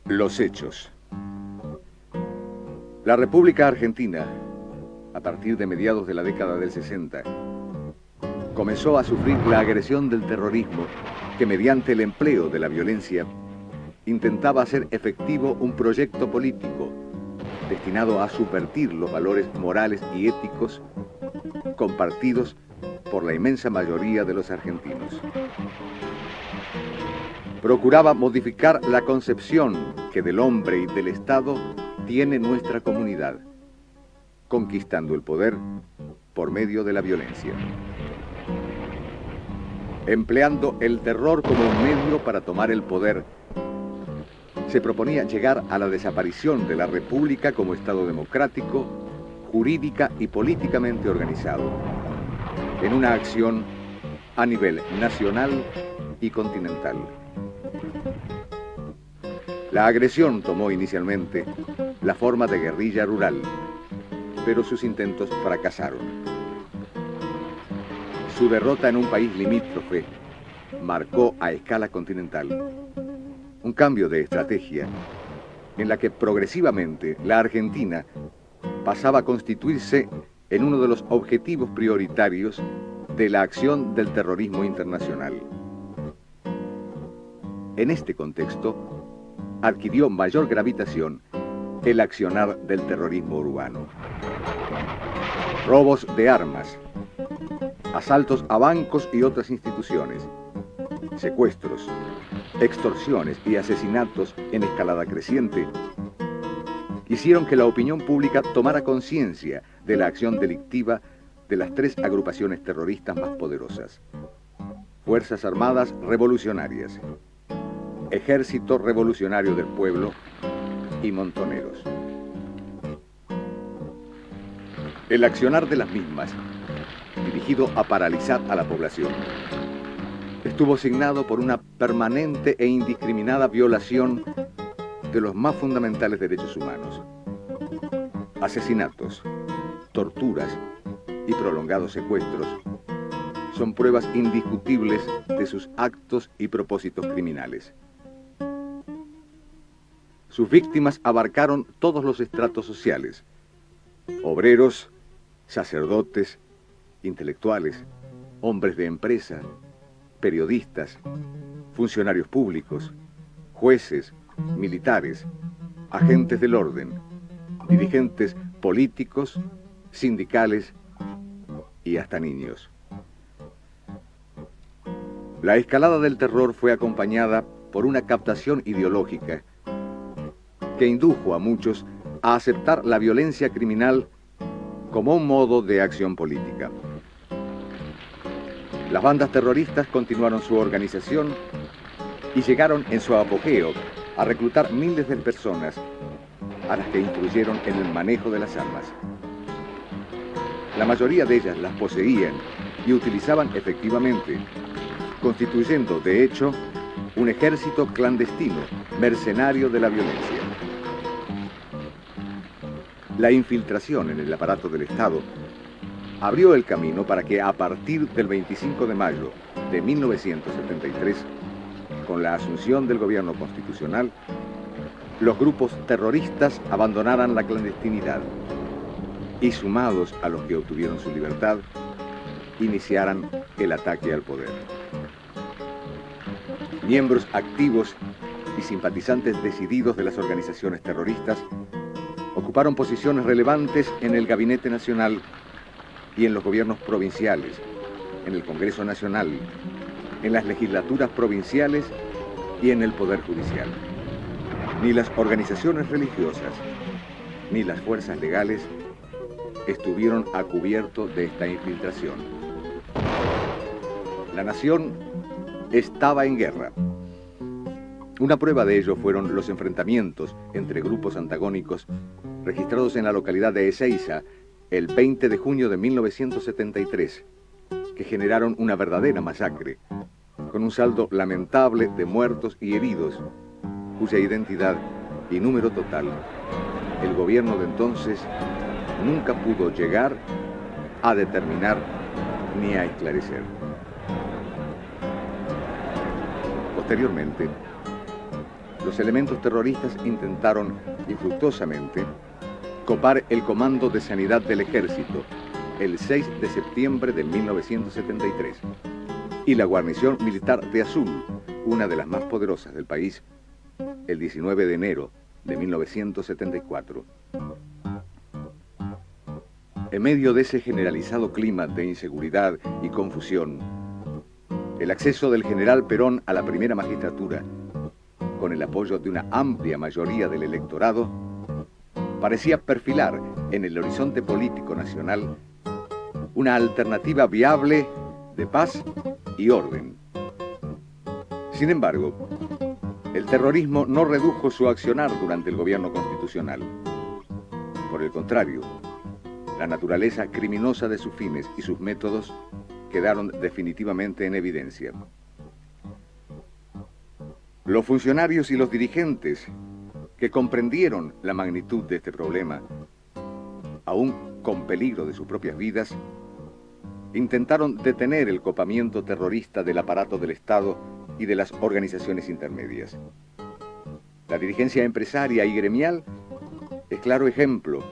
Los hechos. La República Argentina, a partir de mediados de la década del 60, comenzó a sufrir la agresión del terrorismo que, mediante el empleo de la violencia, intentaba hacer efectivo un proyecto político destinado a subvertir los valores morales y éticos compartidos por la inmensa mayoría de los argentinos. Procuraba modificar la concepción que del hombre y del Estado tiene nuestra comunidad, conquistando el poder por medio de la violencia, empleando el terror como un medio para tomar el poder. Se proponía llegar a la desaparición de la República como Estado democrático, jurídica y políticamente organizado, en una acción a nivel nacional y continental. La agresión tomó inicialmente la forma de guerrilla rural, pero sus intentos fracasaron. Su derrota en un país limítrofe marcó a escala continental un cambio de estrategia en la que progresivamente la Argentina pasaba a constituirse en uno de los objetivos prioritarios de la acción del terrorismo internacional. En este contexto, adquirió mayor gravitación el accionar del terrorismo urbano. Robos de armas, asaltos a bancos y otras instituciones, secuestros, extorsiones y asesinatos en escalada creciente hicieron que la opinión pública tomara conciencia de la acción delictiva de las tres agrupaciones terroristas más poderosas: Fuerzas Armadas Revolucionarias, Ejército Revolucionario del Pueblo y Montoneros. El accionar de las mismas, dirigido a paralizar a la población, estuvo signado por una permanente e indiscriminada violación de los más fundamentales derechos humanos. Asesinatos, torturas y prolongados secuestros son pruebas indiscutibles de sus actos y propósitos criminales. Sus víctimas abarcaron todos los estratos sociales: obreros, sacerdotes, intelectuales, hombres de empresa, periodistas, funcionarios públicos, jueces, militares, agentes del orden, dirigentes políticos, sindicales y hasta niños. La escalada del terror fue acompañada por una captación ideológica que indujo a muchos a aceptar la violencia criminal como un modo de acción política. Las bandas terroristas continuaron su organización y llegaron en su apogeo a reclutar miles de personas a las que instruyeron en el manejo de las armas. La mayoría de ellas las poseían y utilizaban efectivamente, constituyendo de hecho un ejército clandestino, mercenario de la violencia. La infiltración en el aparato del Estado abrió el camino para que a partir del 25 de mayo de 1973, con la asunción del gobierno constitucional, los grupos terroristas abandonaran la clandestinidad y, sumados a los que obtuvieron su libertad, iniciaran el ataque al poder. Miembros activos y simpatizantes decididos de las organizaciones terroristas ocuparon posiciones relevantes en el Gabinete Nacional y en los gobiernos provinciales, en el Congreso Nacional, en las legislaturas provinciales y en el Poder Judicial. Ni las organizaciones religiosas ni las fuerzas legales estuvieron a cubierto de esta infiltración. La nación estaba en guerra. Una prueba de ello fueron los enfrentamientos entre grupos antagónicos registrados en la localidad de Ezeiza el 20 de junio de 1973, que generaron una verdadera masacre, con un saldo lamentable de muertos y heridos, cuya identidad y número total el gobierno de entonces nunca pudo llegar a determinar ni a esclarecer. Posteriormente, los elementos terroristas intentaron infructuosamente copar el Comando de Sanidad del Ejército el 6 de septiembre de 1973 y la guarnición militar de Azul, una de las más poderosas del país, el 19 de enero de 1974. En medio de ese generalizado clima de inseguridad y confusión, el acceso del general Perón a la primera magistratura, con el apoyo de una amplia mayoría del electorado, parecía perfilar en el horizonte político nacional una alternativa viable de paz y orden. Sin embargo, el terrorismo no redujo su accionar durante el gobierno constitucional. Por el contrario, la naturaleza criminosa de sus fines y sus métodos quedaron definitivamente en evidencia. Los funcionarios y los dirigentes que comprendieron la magnitud de este problema, aún con peligro de sus propias vidas, intentaron detener el copamiento terrorista del aparato del Estado y de las organizaciones intermedias. La dirigencia empresaria y gremial es claro ejemplo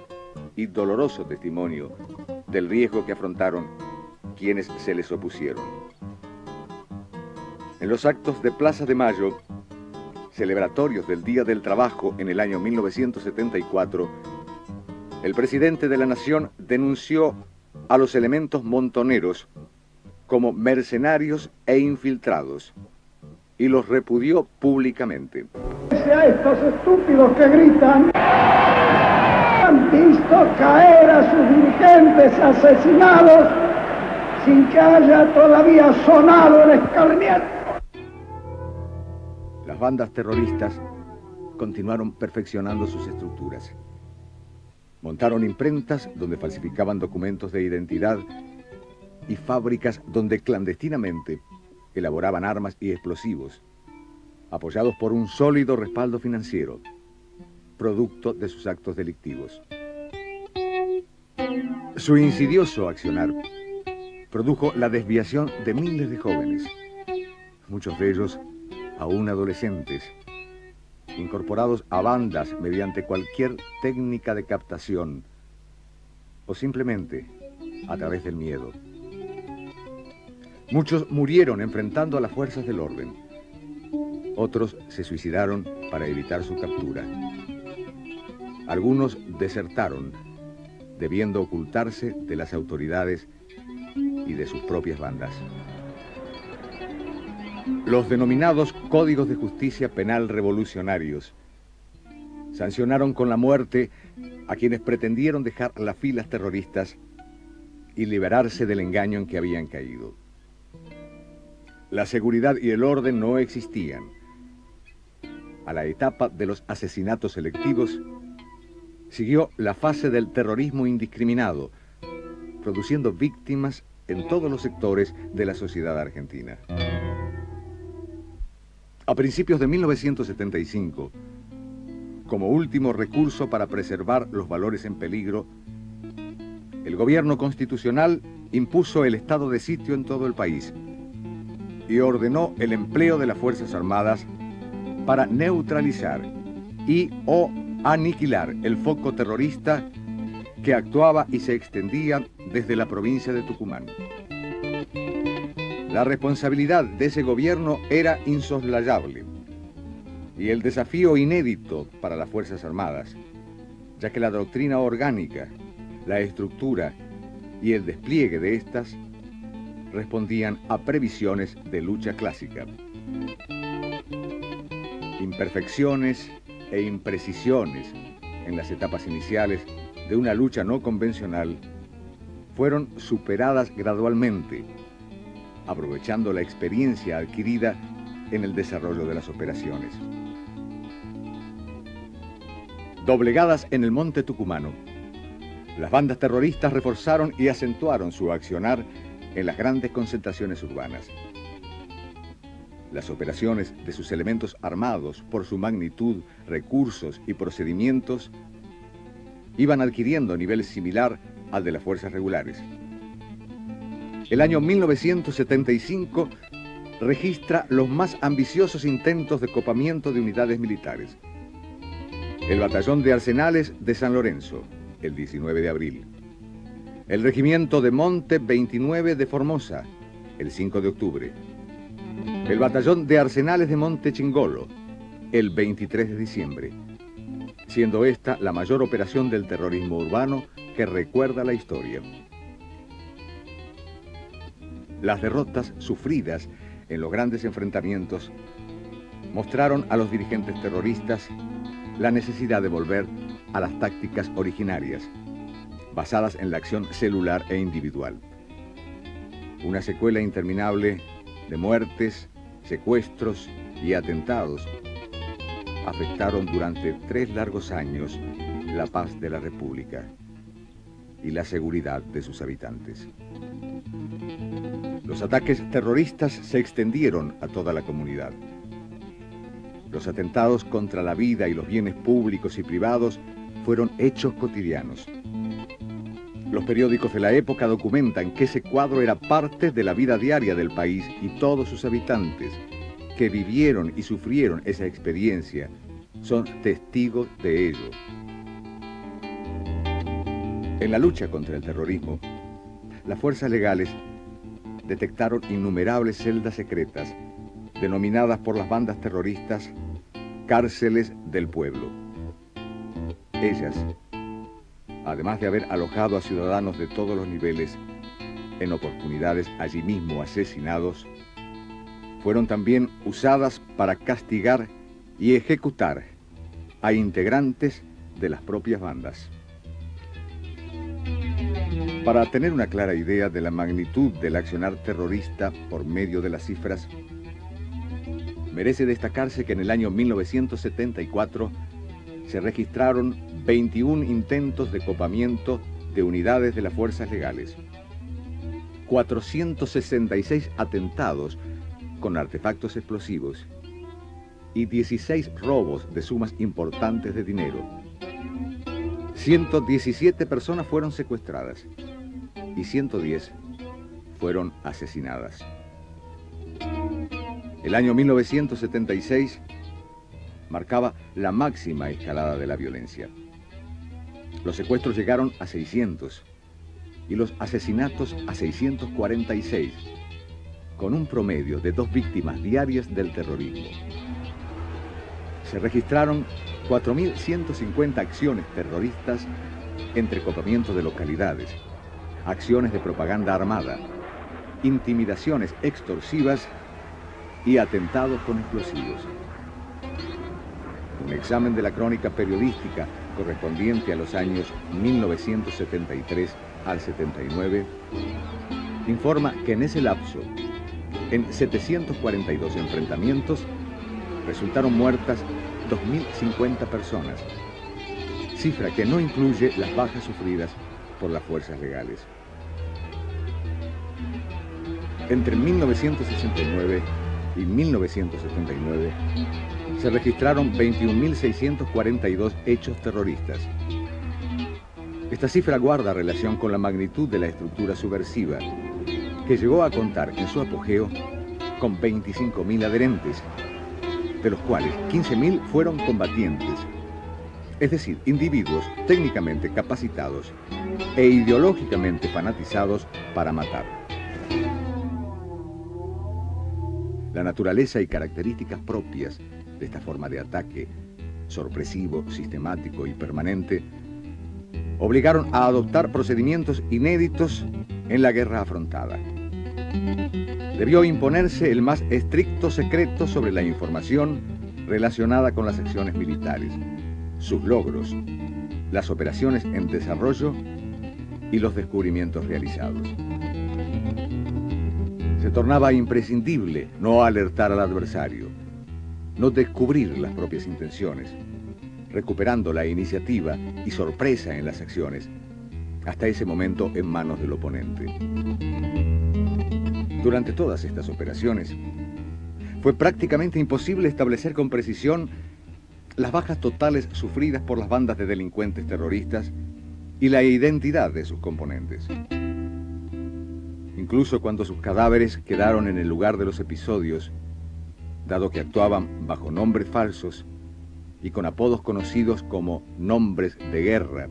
y doloroso testimonio del riesgo que afrontaron quienes se les opusieron. En los actos de Plaza de Mayo, celebratorios del Día del Trabajo en el año 1974, el presidente de la Nación denunció a los elementos montoneros como mercenarios e infiltrados y los repudió públicamente. A estos estúpidos que gritan, han visto caer a sus dirigentes asesinados sin que haya todavía sonado el escarmiento. Las bandas terroristas continuaron perfeccionando sus estructuras. Montaron imprentas donde falsificaban documentos de identidad y fábricas donde clandestinamente elaboraban armas y explosivos, apoyados por un sólido respaldo financiero, producto de sus actos delictivos. Su insidioso accionar produjo la desviación de miles de jóvenes, muchos de ellos aún adolescentes, incorporados a bandas mediante cualquier técnica de captación o simplemente a través del miedo. Muchos murieron enfrentando a las fuerzas del orden. Otros se suicidaron para evitar su captura. Algunos desertaron, debiendo ocultarse de las autoridades y de sus propias bandas. Los denominados Códigos de Justicia Penal Revolucionarios sancionaron con la muerte a quienes pretendieron dejar las filas terroristas y liberarse del engaño en que habían caído. La seguridad y el orden no existían. A la etapa de los asesinatos selectivos siguió la fase del terrorismo indiscriminado, produciendo víctimas en todos los sectores de la sociedad argentina. A principios de 1975, como último recurso para preservar los valores en peligro, el gobierno constitucional impuso el estado de sitio en todo el país y ordenó el empleo de las Fuerzas Armadas para neutralizar y o aniquilar el foco terrorista que actuaba y se extendía desde la provincia de Tucumán. La responsabilidad de ese gobierno era insoslayable y el desafío inédito para las Fuerzas Armadas, ya que la doctrina orgánica, la estructura y el despliegue de estas respondían a previsiones de lucha clásica. Imperfecciones e imprecisiones en las etapas iniciales de una lucha no convencional fueron superadas gradualmente, aprovechando la experiencia adquirida en el desarrollo de las operaciones. Doblegadas en el monte tucumano, las bandas terroristas reforzaron y acentuaron su accionar en las grandes concentraciones urbanas. Las operaciones de sus elementos armados, por su magnitud, recursos y procedimientos, iban adquiriendo nivel similar al de las fuerzas regulares. El año 1975 registra los más ambiciosos intentos de copamiento de unidades militares. El Batallón de Arsenales de San Lorenzo, el 19 de abril. El Regimiento de Monte 29 de Formosa, el 5 de octubre. El Batallón de Arsenales de Monte Chingolo, el 23 de diciembre, siendo esta la mayor operación del terrorismo urbano que recuerda la historia. Las derrotas sufridas en los grandes enfrentamientos mostraron a los dirigentes terroristas la necesidad de volver a las tácticas originarias, basadas en la acción celular e individual. Una secuela interminable de muertes, secuestros y atentados afectaron durante 3 largos años la paz de la República y la seguridad de sus habitantes. Los ataques terroristas se extendieron a toda la comunidad. Los atentados contra la vida y los bienes públicos y privados fueron hechos cotidianos. Los periódicos de la época documentan que ese cuadro era parte de la vida diaria del país y todos sus habitantes, que vivieron y sufrieron esa experiencia, son testigos de ello. En la lucha contra el terrorismo, las fuerzas legales detectaron innumerables celdas secretas, denominadas por las bandas terroristas cárceles del pueblo. Ellas, además de haber alojado a ciudadanos de todos los niveles, en oportunidades allí mismo asesinados, fueron también usadas para castigar y ejecutar a integrantes de las propias bandas. Para tener una clara idea de la magnitud del accionar terrorista por medio de las cifras, merece destacarse que en el año 1974 se registraron 21 intentos de copamiento de unidades de las fuerzas legales, 466 atentados con artefactos explosivos y 16 robos de sumas importantes de dinero. 117 personas fueron secuestradas y 110 fueron asesinadas. El año 1976 marcaba la máxima escalada de la violencia. Los secuestros llegaron a 600 y los asesinatos a 646, con un promedio de 2 víctimas diarias del terrorismo. Se registraron 4.150 acciones terroristas entre copamientos de localidades, acciones de propaganda armada, intimidaciones extorsivas y atentados con explosivos. Un examen de la crónica periodística correspondiente a los años 1973 al 79 informa que en ese lapso, en 742 enfrentamientos, resultaron muertas 2.050 personas, cifra que no incluye las bajas sufridas por las fuerzas legales. Entre 1969 y 1979 se registraron 21.642 hechos terroristas. Esta cifra guarda relación con la magnitud de la estructura subversiva, que llegó a contar en su apogeo con 25.000 adherentes, de los cuales 15.000 fueron combatientes, es decir, individuos técnicamente capacitados e ideológicamente fanatizados para matar. La naturaleza y características propias de esta forma de ataque, sorpresivo, sistemático y permanente, obligaron a adoptar procedimientos inéditos en la guerra afrontada. Debió imponerse el más estricto secreto sobre la información relacionada con las acciones militares, sus logros, las operaciones en desarrollo y los descubrimientos realizados. Se tornaba imprescindible no alertar al adversario, no descubrir las propias intenciones, recuperando la iniciativa y sorpresa en las acciones, hasta ese momento en manos del oponente. Durante todas estas operaciones, fue prácticamente imposible establecer con precisión las bajas totales sufridas por las bandas de delincuentes terroristas y la identidad de sus componentes. incluso cuando sus cadáveres quedaron en el lugar de los episodios, dado que actuaban bajo nombres falsos y con apodos conocidos como nombres de guerra,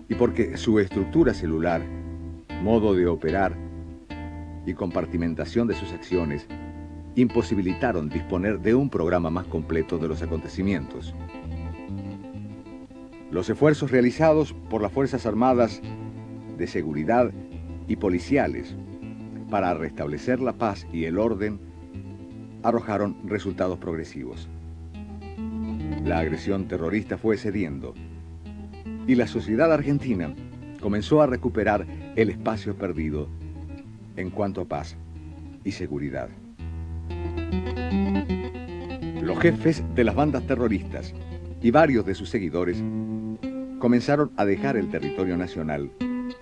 y porque su estructura celular, modo de operar y compartimentación de sus acciones imposibilitaron disponer de un programa más completo de los acontecimientos. Los esfuerzos realizados por las Fuerzas Armadas de seguridad y policiales para restablecer la paz y el orden arrojaron resultados progresivos. La agresión terrorista fue cediendo y la sociedad argentina comenzó a recuperar el espacio perdido en cuanto a paz y seguridad. Los jefes de las bandas terroristas y varios de sus seguidores comenzaron a dejar el territorio nacional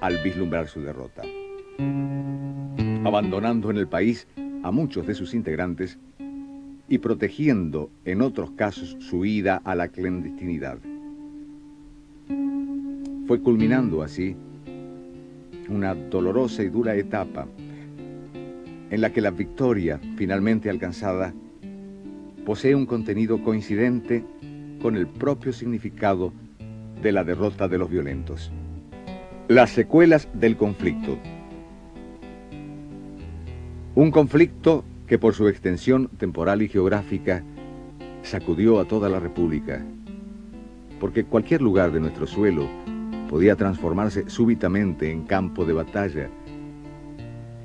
al vislumbrar su derrota, abandonando en el país a muchos de sus integrantes y protegiendo en otros casos su ida a la clandestinidad. Fue culminando así una dolorosa y dura etapa en la que la victoria finalmente alcanzada posee un contenido coincidente con el propio significado de la derrota de los violentos. Las secuelas del conflicto. Un conflicto que por su extensión temporal y geográfica sacudió a toda la República, porque cualquier lugar de nuestro suelo podía transformarse súbitamente en campo de batalla,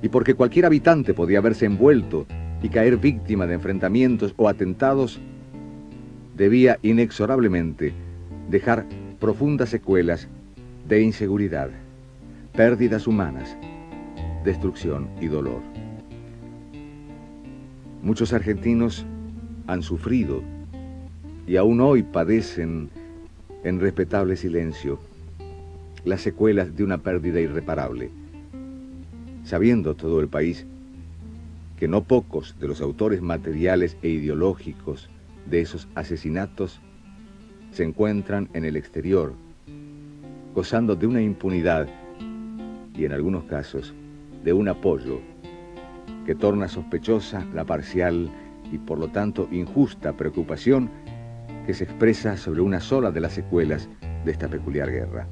y porque cualquier habitante podía verse envuelto y caer víctima de enfrentamientos o atentados, debía inexorablemente dejar profundas secuelas de inseguridad, pérdidas humanas, destrucción y dolor. Muchos argentinos han sufrido y aún hoy padecen en respetable silencio las secuelas de una pérdida irreparable, sabiendo todo el país que no pocos de los autores materiales e ideológicos de esos asesinatos se encuentran en el exterior, gozando de una impunidad y en algunos casos de un apoyo que torna sospechosa la parcial y por lo tanto injusta preocupación que se expresa sobre una sola de las secuelas de esta peculiar guerra.